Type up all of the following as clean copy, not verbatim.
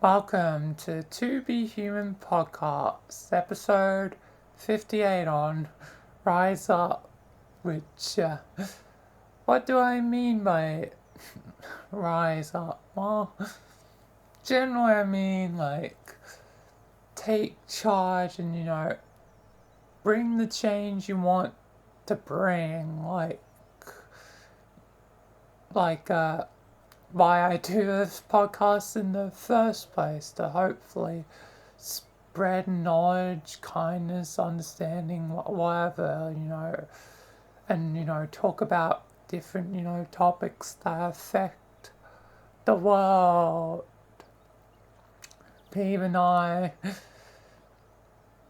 Welcome to Be Human podcast, episode 58 on Rise Up, which, what do I mean by rise up? Well, generally I mean, take charge and, bring the change you want to bring, like, why I do this podcast in the first place, to hopefully spread knowledge, kindness, understanding, whatever, and, talk about different, topics that affect the world. Even I,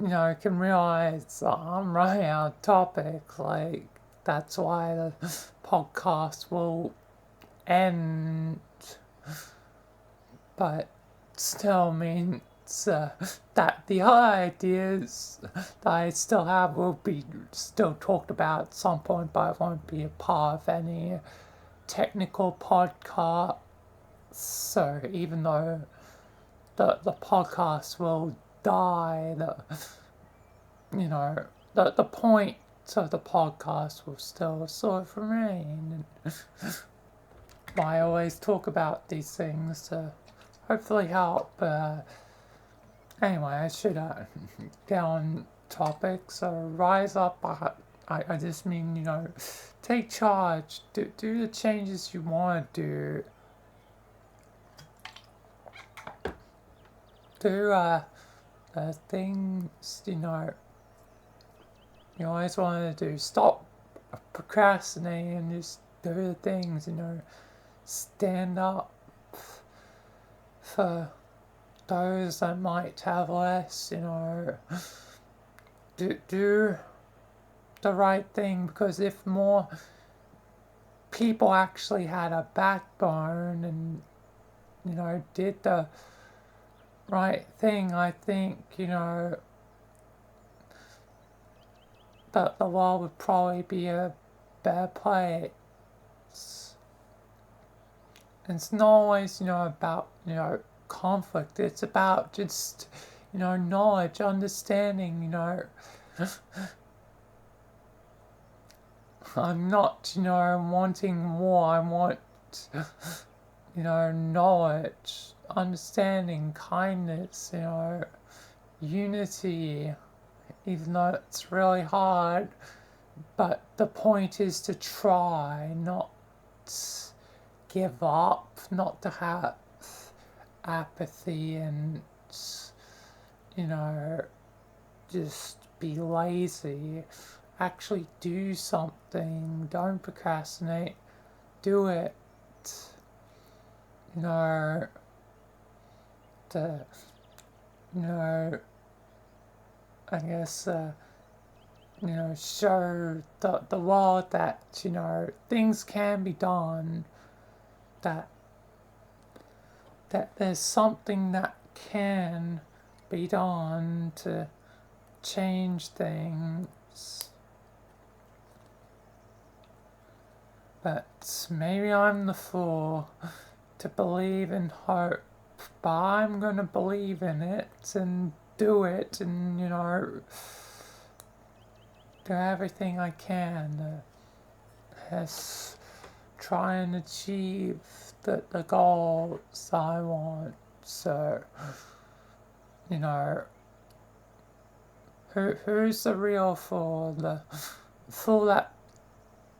can realize I'm running out of topics, that's why the podcast will end, but still means that the other ideas that I still have will be still talked about at some point, but I won't be a part of any technical podcast. So even though the podcast will die, the point of the podcast will still sort of remain. I always talk about these things to hopefully help. Anyway, I should get on topic. So rise up. I just mean, take charge. Do the changes you want to do. Do the things, you always want to do. Stop procrastinating and just do the things, stand up for those that might have less, do the right thing, because if more people actually had a backbone and, did the right thing, I think, that the world would probably be a better place. And it's not always, about, conflict. It's about just, knowledge, understanding, I'm not, wanting war. I want, knowledge, understanding, kindness, unity, even though it's really hard. But the point is to try, not give up, not to have apathy and, just be lazy. Actually do something. Don't procrastinate. Do it. I guess, show the world that, things can be done, that there's something that can be done to change things. But maybe I'm the fool to believe in hope, but I'm gonna believe in it and do it and, do everything I can to try and achieve the goals I want. So, who's the real fool? The fool that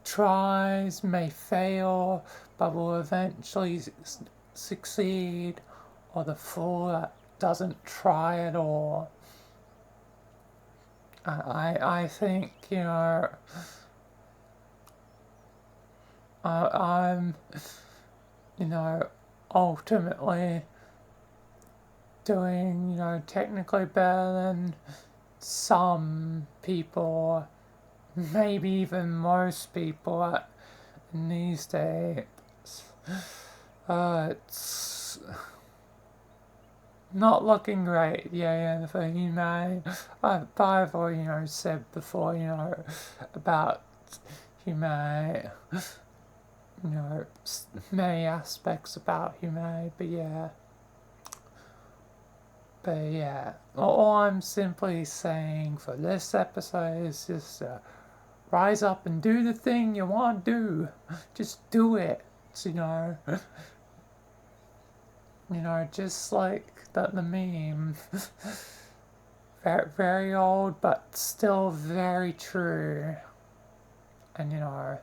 tries, may fail, but will eventually succeed, or the fool that doesn't try at all? I think, I'm, ultimately doing, technically better than some people, maybe even most people in these days. It's not looking great, for humanity. I've already, said before, about humanity, many aspects about humanity, but But yeah, all I'm simply saying for this episode is just rise up and do the thing you want to do. Just do it, you know. You know, just like the meme. Very, very old, but still very true. And, you know,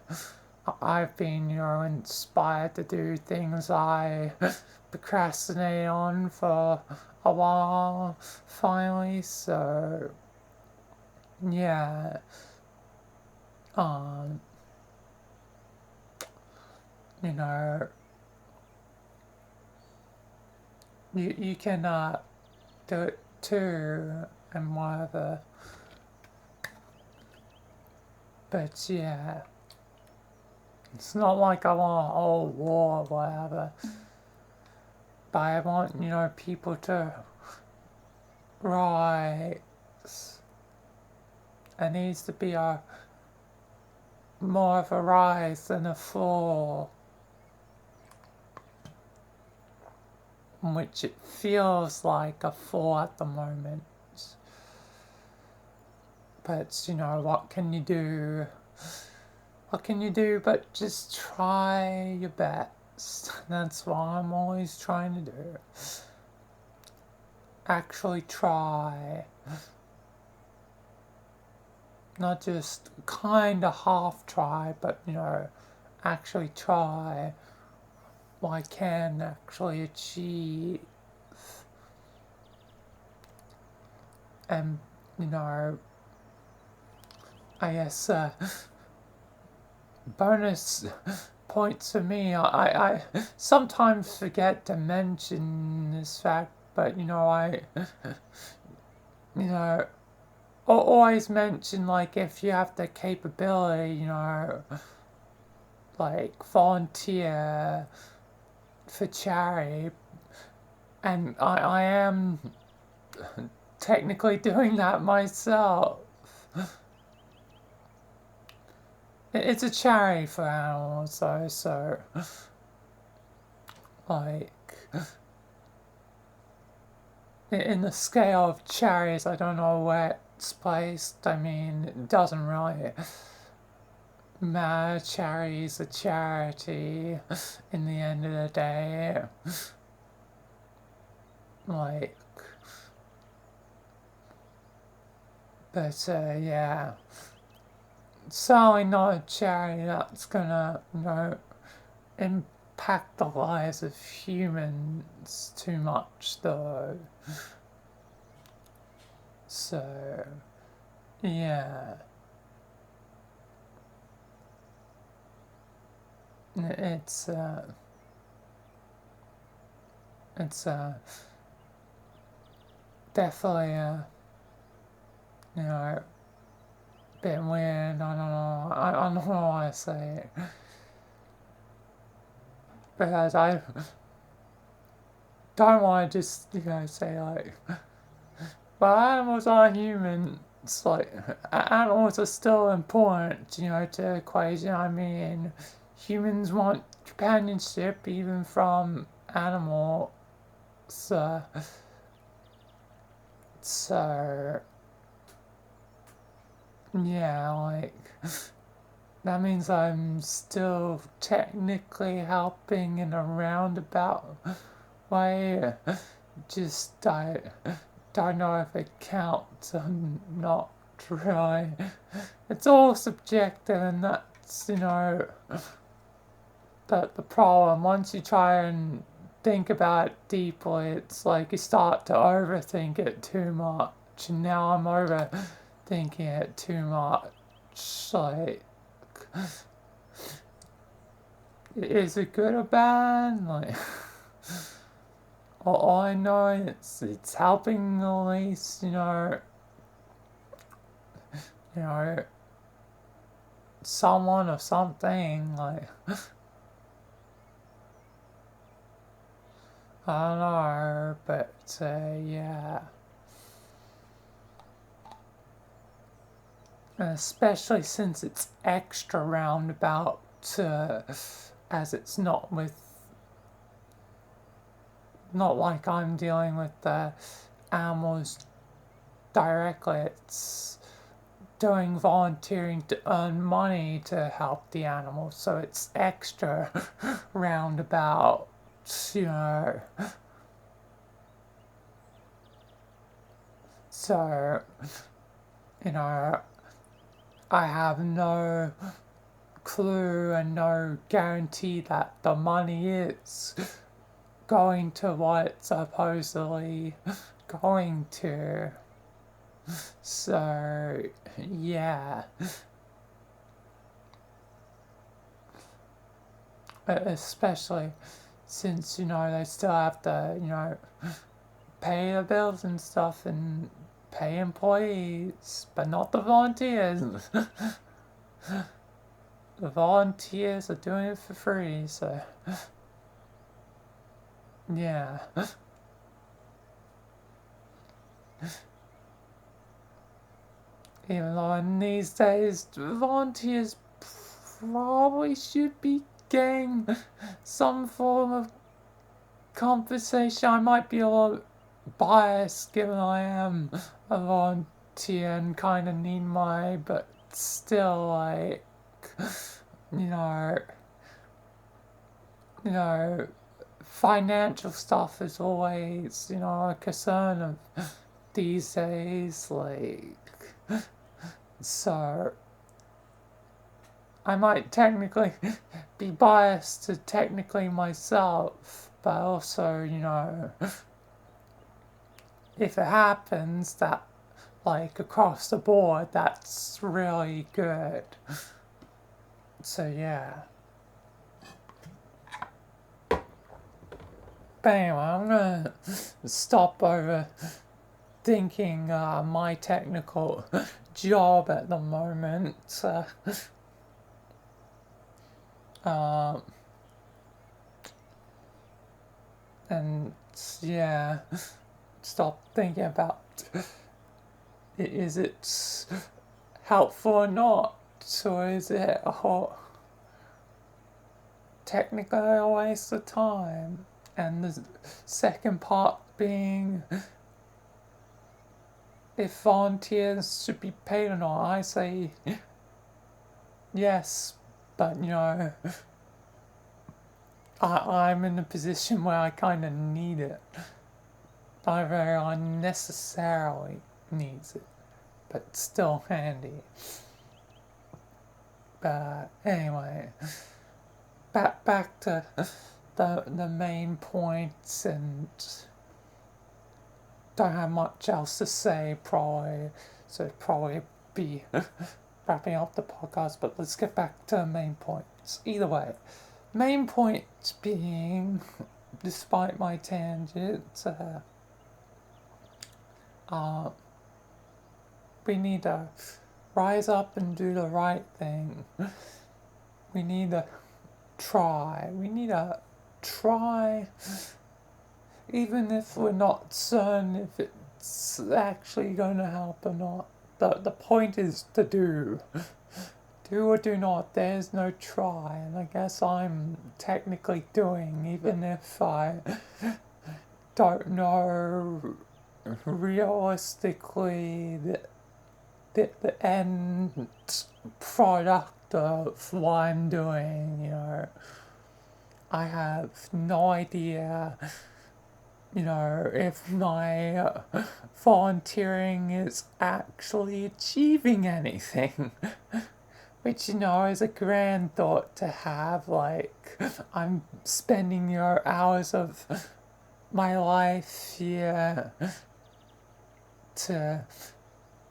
I've been, you know, inspired to do things I procrastinate on for a while, finally, so, yeah, um, you know, you can, do it too, and whatever, but yeah, it's not like I want a whole war or whatever, but I want, you know, people to rise. There needs to be more of a rise than a fall, which it feels like a fall at the moment. But, you know, what can you do? What can you do but just try your best? That's what I'm always trying to do. Actually try. Not just kind of half try, but, you know, actually try what I can actually achieve. And, you know, I guess bonus points for me, I sometimes forget to mention this fact, but, you know, you know, always mention, like, if you have the capability, you know, like, volunteer for charity, and I am technically doing that myself. It's a charity for animals, though, so, like, in the scale of charities, I don't know where it's placed. I mean, it doesn't really matter. Charity's a charity in the end of the day. Like, but yeah, it's certainly not a charity that's gonna, you know, impact the lives of humans too much, though. So, yeah. It's definitely you know, a bit weird. I don't know. I don't know why I say it, because I don't want to just, you know, say like, well, animals are humans. Like, animals are still important, you know, to the equation. I mean, humans want companionship even from animals. So, yeah, like, that means I'm still technically helping in a roundabout way. Just don't know if it counts or not really. It's all subjective, and that's, you know, the problem. Once you try and think about it deeply, it's like you start to overthink it too much. And now I'm overthinking it too much. Like, is it good or bad? Like, all I know it's helping at least, you know, someone or something. Like, I don't know, but yeah. Especially since it's extra roundabout, as it's not like I'm dealing with the animals directly. It's doing volunteering to earn money to help the animals, so it's extra roundabout, you know. So, you know, I have no clue and no guarantee that the money is going to what it's supposedly going to. So, yeah. Especially since, you know, they still have to, you know, pay the bills and stuff and pay employees, but not the volunteers. The volunteers are doing it for free, so yeah. Even though in these days, volunteers probably should be getting some form of compensation. I might be a little biased given I am a volunteer and kind of need my, but still, like, you know, financial stuff is always, you know, a concern of these days, like, so I might technically be biased to technically myself, but also, you know, if it happens that, like, across the board, that's really good. So, yeah. But anyway, I'm gonna stop overthinking my technical job at the moment. And yeah, stop thinking about is it helpful or not, or is it a whole technically a waste of time? And the second part being if volunteers should be paid or not. I say yes, but you know, I'm in a position where I kind of need it. I very unnecessarily needs it, but still handy. But anyway, back to the main points, and don't have much else to say probably, so probably be wrapping up the podcast, but let's get back to the main points. Either way, main point being, despite my tangents, we need to rise up and do the right thing. We need to try. We need to try, even if we're not certain if it's actually going to help or not. The point is to do. Do or do not. There's no try. And I guess I'm technically doing, even if I don't know realistically the end product of what I'm doing, you know. I have no idea, you know, if my volunteering is actually achieving anything. Which, you know, is a grand thought to have, like, I'm spending, you know, hours of my life here to,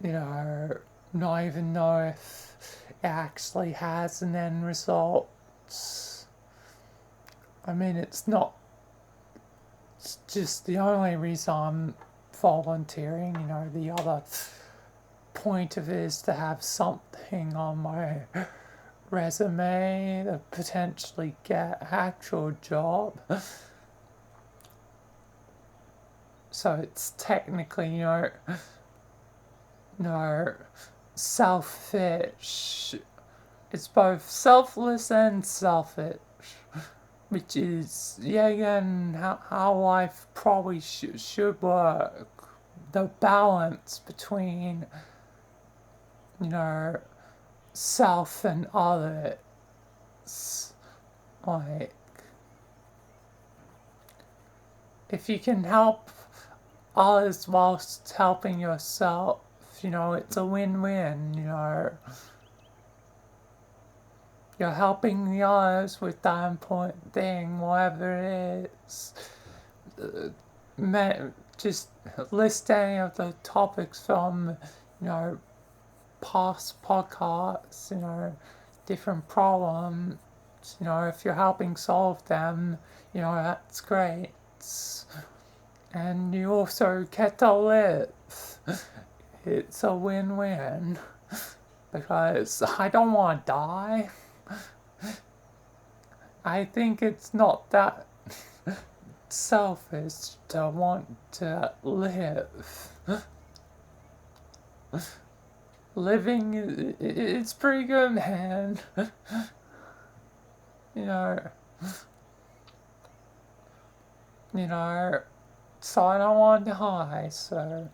you know, not even know if it actually has an end result. I mean, it's just the only reason I'm volunteering, you know, the other point of it is to have something on my resume to potentially get an actual job. So it's technically, you know, selfish. It's both selfless and selfish, which is, yeah, again, how life probably should work. the balance between, self and others. Like, if you can help others whilst helping yourself, it's a win-win, You're helping the others with that important thing, whatever it is. Just list any of the topics from, past podcasts, different problems, if you're helping solve them, that's great. And you also get to live. It's a win-win. Because I don't want to die. I think it's not that selfish to want to live. Living, it's pretty good, man. So I don't want to die, so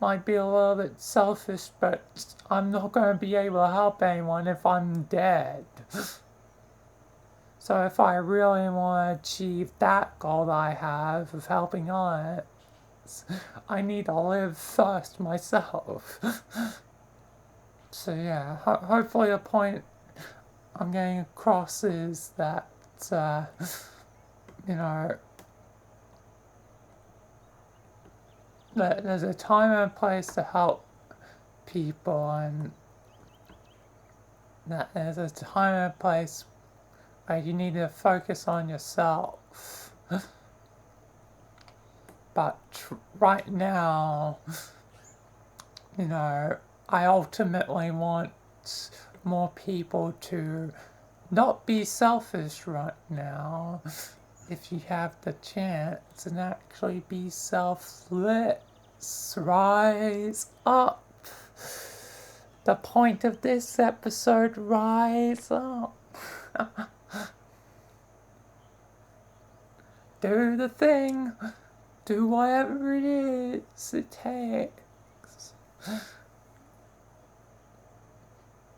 might be a little bit selfish, but I'm not going to be able to help anyone if I'm dead. So if I really want to achieve that goal that I have of helping others, I need to live first myself. So yeah, hopefully the point I'm getting across is that, that there's a time and a place to help people, and that there's a time and a place where you need to focus on yourself. But right now, I ultimately want more people to not be selfish right now. If you have the chance, and actually be selfless. Rise up. The point of this episode, rise up. Do the thing. Do whatever it is it takes.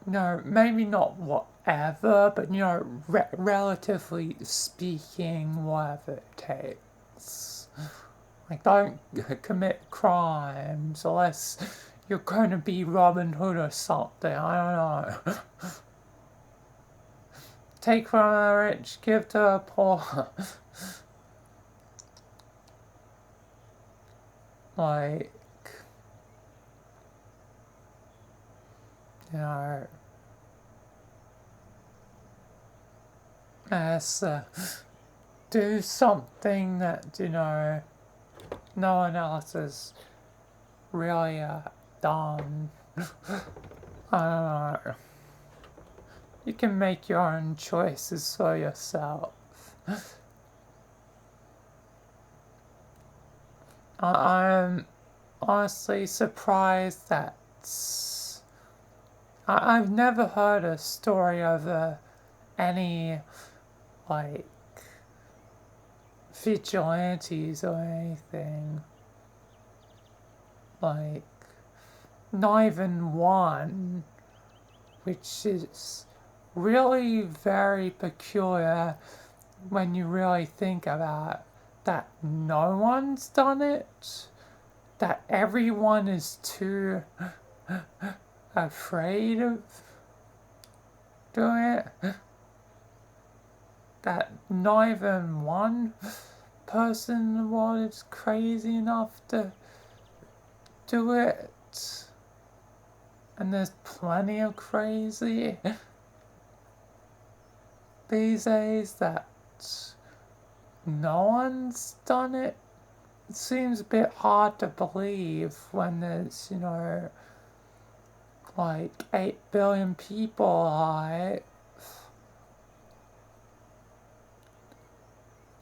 Maybe not whatever, but, relatively speaking, whatever it takes. Like, don't commit crimes unless you're going to be Robin Hood or something, I don't know. Take from the rich, give to the poor. Like, as do something that, no one else has really done. I don't know. You can make your own choices for yourself. I'm honestly surprised that I've never heard a story of any, like, vigilantes or anything. Like, not even one, which is really very peculiar when you really think about it, that no one's done it, that everyone is too afraid of doing it, that not even one person in the world is crazy enough to do it. And there's plenty of crazy these days that no one's done it. It seems a bit hard to believe when there's, like 8 billion people alive.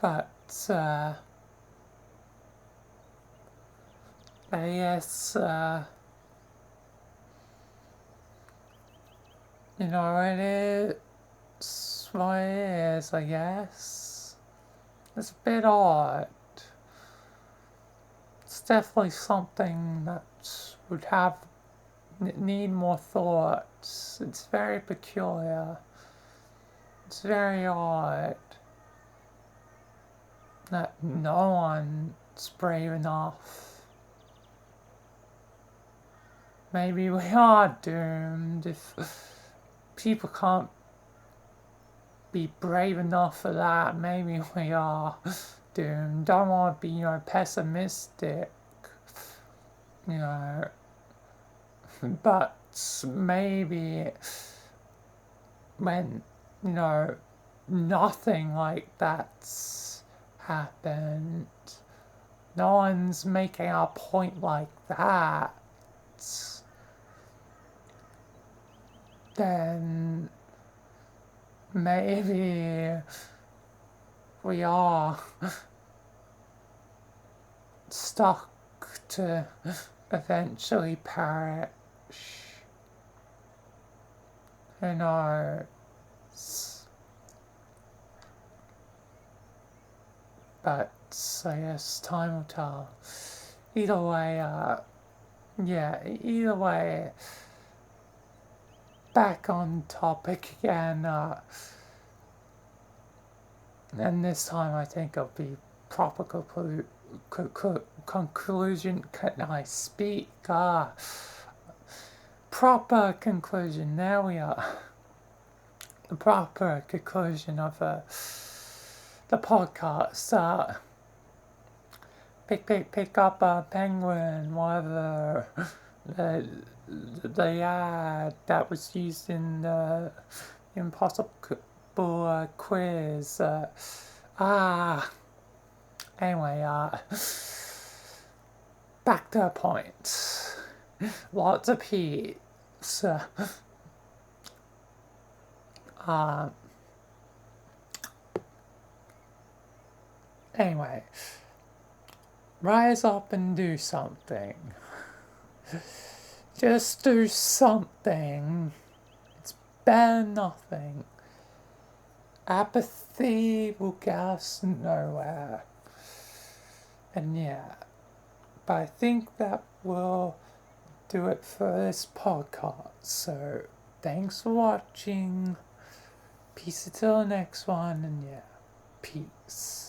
But, I guess, it is what it is, I guess. It's a bit odd. it's definitely something that would need more thoughts. It's very peculiar. It's very odd that no one's brave enough. Maybe we are doomed if people can't be brave enough for that. Maybe we are doomed. Don't want to be, pessimistic, you know, but maybe when, nothing like that's happened, no one's making a point like that, then maybe we are stuck to eventually perish. Who knows? But I guess time will tell. Either way, either way, back on topic again, and this time I think it'll be proper conclusion. Can I speak? Proper conclusion. There we are. The proper conclusion of the podcast. Pick up a penguin, whatever. The ad that was used in the Impossible quiz. Anyway, back to the point. Lots of peace. Anyway, rise up and do something. Just do something. It's better than nothing. Apathy will get us nowhere. And but I think that will do it for this podcast. So thanks for watching. Peace until the next one, and peace.